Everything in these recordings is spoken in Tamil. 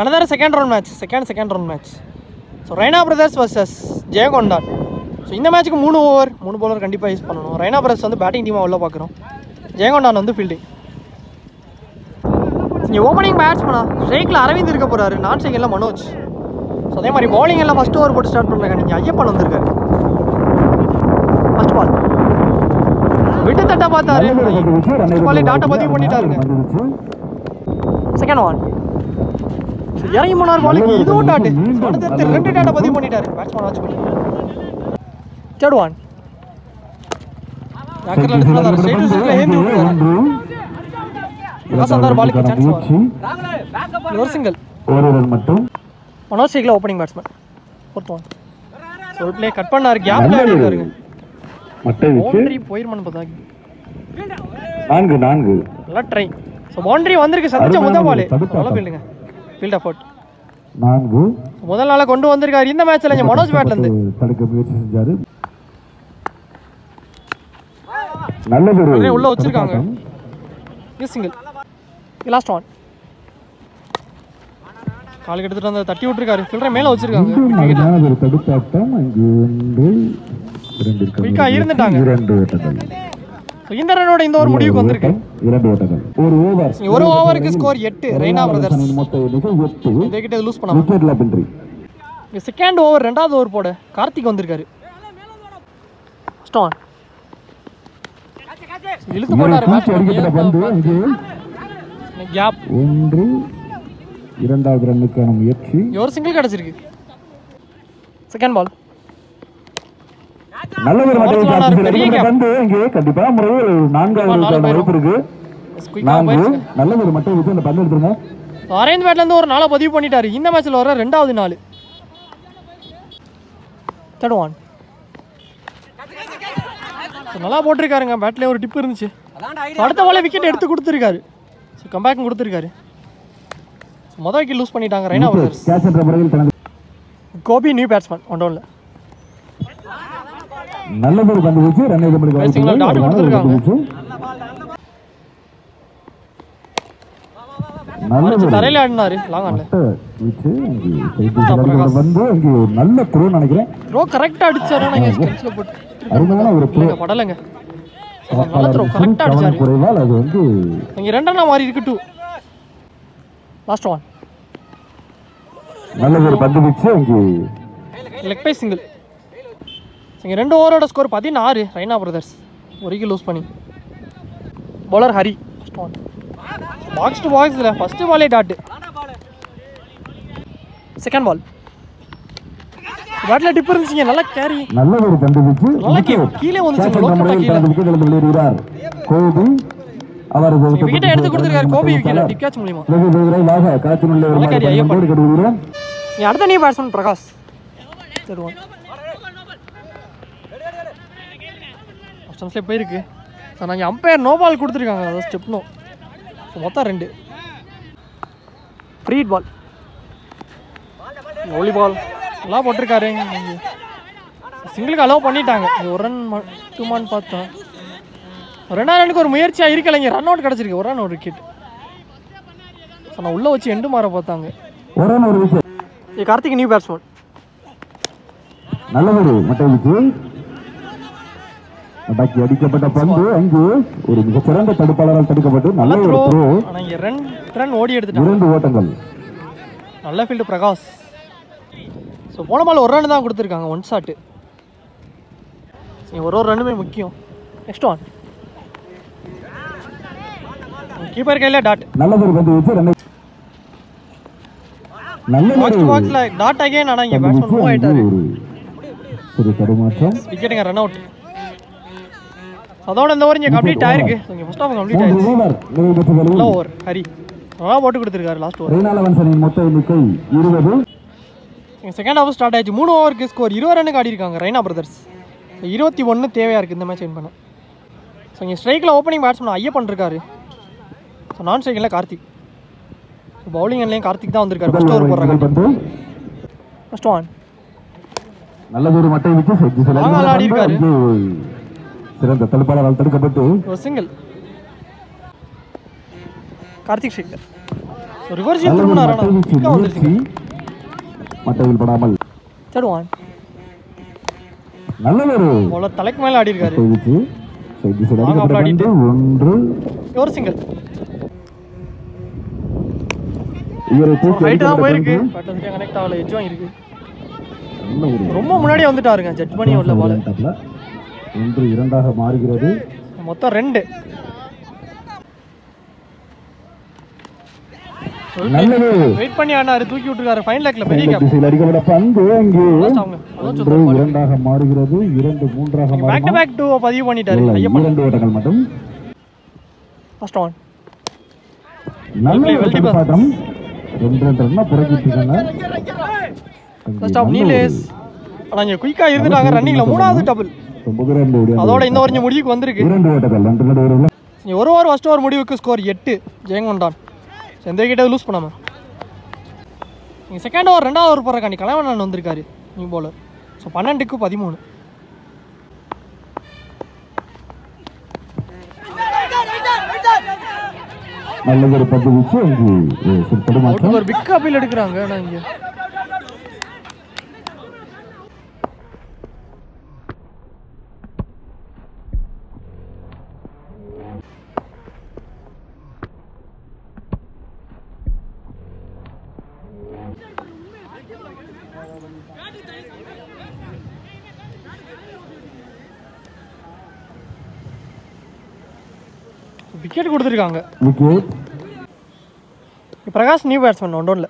another second round match. So Raina brothers versus Jayankondan. So இந்த மேட்ச்சுக்கு 3 ஓவர் 3 பவுலர் கண்டிப்பாக யூஸ் பண்ணணும். ரெய்னா பிரதர்ஸ் வந்து பேட்டிங் டீமாக உள்ள பார்க்குறோம், ஜெயங்கொண்டான் வந்து ஃபீல்டிங். இங்கே ஓப்பனிங் பேட்ஸ்மனா ஸ்ட்ரைக்கில் அரவிந்த் இருக்க போகிறாரு, நான் ஸ்ட்ரைக்கில் மனோஜ். ஸோ அதே மாதிரி பவுலிங் எல்லாம் ஃபஸ்ட் ஓவர் போட்டு ஸ்டார்ட் பண்ணுறாங்க. நீங்கள் ஐயப்பன் வந்திருக்காரு. ஃபஸ்ட் பால் விட்டு தட்டா பார்த்தாரு, ஃபஸ்ட் பாலே டாட்டா பதிவு பண்ணிட்டாருங்க. செகண்ட் ஒன் இறங்கி போனார் பாலுக்கு, இதுவும் டாட்டு. அடுத்து 2 டாட்டா பதிவு பண்ணிட்டாரு பேட்ஸ்மேன் வாட்ச் பண்ணி. தேர்ட் ஒன் ஜாக்கர்ல எடுத்துட்டாரு, ஸ்ட்ரைட் ஸ்ட்ரைட்ல ஏந்தி விட்டுறாரு. வசந்தார் பாலுக்கு சான்ஸ் ஒரு சிங்கிள். ஒரு ரன் மட்டும். மனோஜ் சேகல ஓப்பனிங் பேட்ஸ்மேன். ஃபோர்த் ஒன் சோல் ப்ளே கட் பண்ணாரு, கேப்ல ஆடிட்டாருங்க. மட்டை விட்டு பவுண்டரி போயிருமான்னு பார்த்தா 4 நல்லா ட்ரை. ஸோ பவுண்டரி வந்திருக்கு, சந்திச்ச முதல் பால் நல்லா ஃபீல்டுங்க, ஃபீல்ட் எஃபோர்ட் 4 முதல் நாள கொண்டு வந்திருக்காரு. இந்த மேட்ச்ல இங்க மனோஜ் பேட்ல இருந்து தடுக்க முயற்சி செஞ்சாரு. நல்ல உள்ள வச்சிருக்காங்க. சிங்கிள். லாஸ்ட் ஒன் காலுக்கு எடுத்துட்டு வந்து தட்டி விட்டுருக்காரு, ஃபீல்டர் மேல வச்சிருக்காங்க. ஒரு தடுப்பாட்டம் அங்கு 2 குயிக்கா இருந்துட்டாங்க. 2 ஓட்டங்கள். இந்த ரனோட இந்த ஓவர் முடிவுக்கு வந்திருக்கு. 2 ஓட்டங்கள். ஒரு ஓவருக்கு ஸ்கோர் 8. ரெய்னா பிரதர்ஸ் மொத்த எண்ணிக்கை 8. இதே லூஸ் பண்ணாம விக்கெட்ல பின்றி. செகண்ட் ஓவர் 2வது ஓவர் போட கார்த்திக் வந்திருக்காரு. ஸ்டான் இழுத்து போட்டாரு பேட்ஸ்மேன். கேப் 1 2வது ரன்னுக்கான முயற்சி. ஒரு சிங்கிள் கிடைச்சிருக்கு. செகண்ட் பால் நல்ல ஒரு பந்து இங்கே கண்டிப்பா முறையில் 4வது வாய்ப்பு இருக்கு. நல்ல ஒரு மட்டை வச்சு அந்த பந்து எடுத்துருங்க. அரேஞ்ச் பேட்ல இருந்து ஒரு 4 பதிவு பண்ணிட்டாரு. இந்த மேட்ச்ல வர 2வது 4. தேர்ட் ஒன் நல்லா போட்டிருக்காருங்க. பேட்ல ஒரு டிப் இருந்துச்சு, அடுத்த பாலே விக்கெட் எடுத்து கொடுத்துருக்காரு. ஸோ கம்பேக்கும் கொடுத்துருக்காரு. மொதல் விக்கெட் லூஸ் பண்ணிட்டாங்க Raina brothers. Gopi new batsman 1 டவுன்ல நல்ல ஒரு பந்து வச்சு ரன் டாட் கொடுத்துருக்காங்க. தரையில ஆடினாரு லாங் ஆன்ல வந்து அங்கே நல்ல த்ரோ நினைக்கிறேன். த்ரோ கரெக்டா அடிச்சாரு. நாங்க ஸ்டெப்ஸ்ல போட்டு அருமையான ஒரு த்ரோ படலங்க. நல்ல த்ரோ கரெக்டா அடிச்சாரு. குறைவால் அது வந்து இங்க 2 ரன்னா மாறி இருக்கு. 2 லாஸ்ட் ஒன் நல்ல ஒரு பந்து வச்சு அங்கே லெக் பை சிங்கிள். இங்கே 2 ஓவரோட ஸ்கோர் 16. ரெய்னா பிரதர்ஸ் ஒரு விக்கெட் லூஸ் பண்ணி. பவுலர் ஹரி ஸ்டான் பாக்ஸ் டு பாக்ஸில் ஃபஸ்ட்டு பாலே டாட்டு. செகண்ட் பால் பேட்டில் டிப் இருந்துச்சுங்க, நல்லா கேரி. நல்ல ஒரு பந்து வச்சு நல்லா கீழே வந்துச்சு. வெளியேறார் கோபி. அவர் விக்கெட்டை எடுத்து கொடுத்துருக்காரு கோபி. விக்கெட் டிப் கேட்ச் மூலியமா காத்தினுள்ள கேரி ஐயப்பன். அடுத்த நியூ பேட்ஸ்மேன் பிரகாஷ். சரி ஒன் ஸ்டெப்ஸ்லேயே போயிருக்கு. சார் நாங்கள் அம்பையர் நோ பால் கொடுத்துருக்காங்க, அதாவது ஸ்டெப் நோ. மொத்தம் 2 ஃப்ரீ பால். ஒலி பால் நல்லா போட்டிருக்காரு. சிங்கிளுக்கு அலோவ் பண்ணிட்டாங்க. 1 ரன் 2 மான்னு பார்த்தோம். 2வது ரனுக்கு ஒரு முயற்சியாக இருக்கலைங்க. ரன் அவுட் கிடச்சிருக்கு. 1 ரன் 1 விக்கெட். சார் நான் உள்ளே வச்சு எண்டு மாற பார்த்தாங்க. Karthik new batsman. நல்ல ஒரு மட்டை வச்சு அடக்கி அடிக்கப்பட்ட பந்து அங்கு ஒரு மிகச்சிறந்த தடுப்பாளரால் தடுக்கப்பட்டு நல்ல ஒரு த்ரோ. ஆனா இங்க 2 ரன் ஓடி எடுத்துட்டாங்க. 2 ஓட்டங்கள். நல்ல ஃபீல்டு பிரகாஷ். ஸோ போன பால் 1 ரன் தான் கொடுத்துருக்காங்க. 1 ஷாட்டு. ஒரு ரன்னுமே முக்கியம். நெக்ஸ்ட் ஒன் கீப்பர் கையில டாட். நல்ல ஒரு பந்து வச்சு ரன் நல்ல பாக்ஸ் பாக்ஸ்ல டாட் அகைன். ஆனா இங்க பேட்ஸ்மேன் மூவ் ஆயிட்டாரு. ஒரு தடுமாற்றம். விக்கெட்டுங்க ரன் அவுட். அதோட இந்த ஓவர் இங்கே கம்ப்ளீட் ஆயிருக்கு. இங்கே ஃபர்ஸ்ட் ஆஃப் கம்ப்ளீட் ஆயிருக்கு. நல்ல ஓவர் ஹரி நல்லா போட்டு கொடுத்துருக்காரு லாஸ்ட் ஓவர். ரெய்னா லெவன்ஸின் மொத்த எண்ணிக்கை 20. செகண்ட் ஹாஃப் ஸ்டார்ட் ஆயிடுச்சு. 3 ஓவருக்கு ஸ்கோர் 20 ரன்னுக்கு ஆடி இருக்காங்க ரெய்னா பிரதர்ஸ். 21 தேவையாக இருக்குது இந்த மேட்ச் வின் பண்ண. ஸோ இங்கே ஸ்ட்ரைக்கில் ஓப்பனிங் பேட்ஸ்மேன் ஐயப்பன் இருக்காரு. ஸோ நான் ஸ்ட்ரைக்கில் கார்த்திக். ஸோ பவுலிங் எண்ட்லேயும் கார்த்திக் தான் வந்திருக்காரு. ஃபர்ஸ்ட் ஓவர் போடுறாங்க. ஃபர்ஸ்ட் ஒன் நல்ல ஒரு மட்டை வச்சு ஆடி இருக்காரு. சிறந்த தடுப்பாளரால் தடுக்கப்பட்டு ஒரு சிங்கிள். கார்த்திக் ஷேக்கர் ரிவர்ஸ் திரும்பினாரா கிக்கா வந்துருச்சு மட்டையில் படாமல் தேர்ட் ஒன் நல்ல ஒரு பவுலர் தலைக்கு மேல ஆடி இருக்காரு ஒன்று ஒரு சிங்கிள் இவரை ஹைட் தான் போயிருக்கு பட் அது கனெக்ட் ஆகல எட்ஜ் வாங்கிருக்கு ரொம்ப முன்னாடியே வந்துட்டாருங்க ஜட்ஜ் பண்ணி உள்ள பால் ஒன்று இரண்டாக மாறுகிறது மொத்தம் 2 நல்லது வெயிட் பண்ணி ஆனாரு தூக்கி விட்டுருக்காரு ஃபைன் லேக்ல பெரிய கேப் திசையில் அடிக்கப்பட்ட பந்து அங்கே ஒன்று இரண்டாக மாறுகிறது 2 3ஆக பேக் டு பேக் 2 பதிவு பண்ணிட்டாரு ஐயப்பன் 2 ஓட்டங்கள் மட்டும் ஃபர்ஸ்ட் ஒன் நல்ல போராட்டம் 2 ரன்னா புறக்கிட்டு இருக்காங்க ஃபர்ஸ்ட் ஆஃப் நீலேஸ் ஆனா இங்க குயிக்கா இருந்துட்டாங்க ரன்னிங்ல மூணாவது டபுள் அதோட இந்த ஓவர் முடிவுக்கு வந்திருக்கு 2 ஓட்டங்கள் 2 நடுவர்கள் நீ ஒரு ஓவர் ஃபர்ஸ்ட் ஓவர் முடிவுக்கு ஸ்கோர் 8 ஜெயங்கொண்டான் எந்த கிட்ட லூஸ் பண்ணாம நீங்க செகண்ட் ஓவர் ரெண்டாவது ஓவர் போறக்காண்டி கலைவண்ணன் வந்திருக்காரு நியூ பவுலர் ஸோ 12க்கு 13 நல்ல ஒரு பந்து வீச்சு அங்கே ஒரு பிக் அப்பீல் எடுக்கிறாங்க ஆனா இங்க விக்கெட் கொடுத்துருக்காங்க விக்கெட் பிரகாஷ் நியூ பேட்ஸ்மேன் ஒன்றும்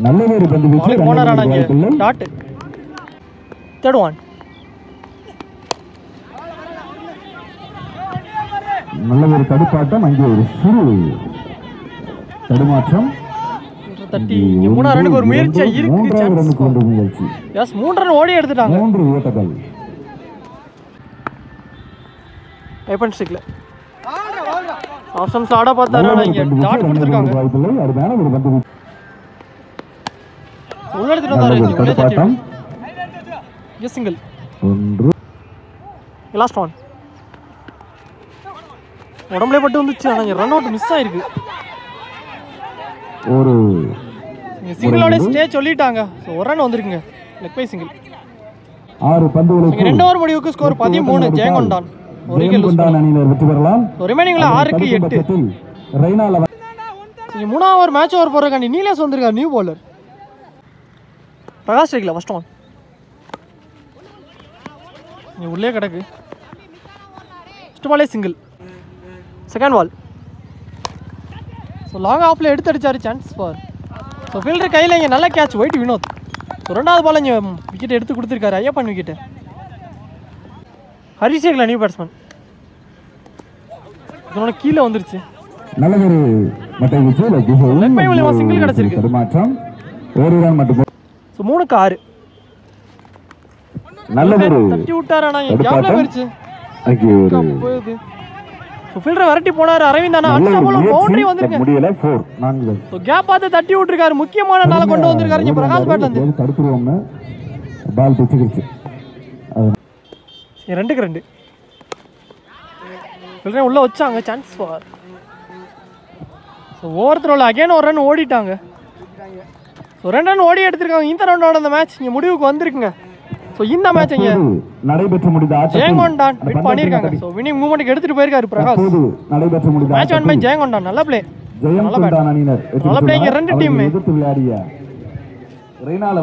நல்ல ஒரு பந்து வீச்சு போனார் ஆனா இங்க டாட் தேர்ட் ஒன் நல்ல ஒரு தடுப்பாட்டம் அங்கே ஒரு சிறு தடுமாற்றம் தட்டி இங்க 3 ரன்னுக்கு ஒரு முயற்சியா இருக்கு சான்ஸ் எஸ் 3 ரன் ஓடி எடுத்துட்டாங்க 3 ஓட்டங்கள் ஐபன் ஸ்டிக்ல ஆப்ஷன்ஸ் ஆட பார்த்தாரு ஆனா இங்க டாட் கொடுத்திருக்காங்க அருமையான ஒரு பந்து உள்ள எடுத்துட்டு வந்தாரு உள்ள தட்டி எஸ் சிங்கிள் ஒன்று லாஸ்ட் ஒன் உடம்புல பட்டு வந்துச்சு ஆனா இங்க ரன் அவுட் மிஸ் ஆயிருக்கு ஒரு சிங்கிளோட ஸ்டே சொல்லிட்டாங்க சோ ஒரு ரன் வந்திருக்குங்க லெக் பை சிங்கிள் 6 பந்துகளுக்கு 2 ஓவர் முடிவுக்கு ஸ்கோர் 13 ஜெயங்கொண்டான் ஒரு விக்கெட் லூஸ் அணியினர் வெற்றி பெறலாம் ரிமைனிங்ல 6க்கு 8 ரெய்னா சரி மூணாவது ஓவர் மேட்ச் ஓவர் போறக்காண்டி நீலேஷ் வந்திருக்காரு நியூ பவுலர் பிரகாஷ் ஸ்ட்ரைக்ல ஃபர்ஸ்ட் ஒன் நீ உள்ளே கிடக்கு ஃபர்ஸ்ட் பாலே single second ball so long ஆஃப்ல எடுத்து அடிச்சாரு சான்ஸ் ஃபார் ஸோ ஃபீல்டர் கையில் இங்கே நல்ல கேட்ச் ஒயிட் வினோத் ஸோ 2வது பால் இங்கே விக்கெட் எடுத்து கொடுத்துருக்காரு ஐயப்பன் விக்கெட்டு ஹரிஷேக்ல நியூ பேட்ஸ்மேன் இதோட கீழே வந்துருச்சு நல்ல ஒரு மட்டை வீச்சு லெக் பை மூலமா சிங்கிள் கிடைச்சிருக்கு தடுமாற்றம் ஒரு ரன் மட்டும் ஸோ 3க்கு 6 நல்ல ஒரு தட்டி விட்டாரு ஆனா இங்க கேப்ல போயிருச்சு அங்கே ஒரு போகுது ஸோ ஃபீல்டர் விரட்டி போனாரு அரவிந்த் ஆனா அன்ஸ்டாபிள் பவுண்டரி வந்திருக்கு முடியல 4 4 ஸோ கேப் பார்த்து தட்டி விட்டுருக்காரு முக்கியமான நாளை கொண்டு வந்திருக்காரு இங்க பிரகாஷ் பேட்ல இருந்து தடுத்துருவோம்னு பால் பிச்சுக்கிடுச்சு 2க்கு 2 ஃபீல்டர் உள்ள வச்சாங்க சான்ஸ் ஃபார் ஸோ ஓவர் த்ரோல அகைன் ஒரு ரன் ஓடிட்டாங்க ஸோ 2 ரன் ஓடி எடுத்திருக்காங்க இந்த ரவுண்டோட அந்த மேட்ச் இங்கே முடிவுக்கு வந்திருக்குங்க ஸோ இந்த மேட்ச் இங்கே நடைபெற்று முடிந்த ஜெயங்கொண்டான் வின் பண்ணியிருக்காங்க ஸோ வினிங் மூமெண்ட்டுக்கு எடுத்துட்டு போயிருக்காரு பிரகாஷ் நடைபெற்று முடிந்த மேட்ச் ஒன் பை ஜெயங்கொண்டான் நல்ல பிளே ஜெயங்கொண்டான் அணியினர் நல்ல பிளே இங்கே 2 டீம் எதிர்த்து விளையாடிய ரெய்னால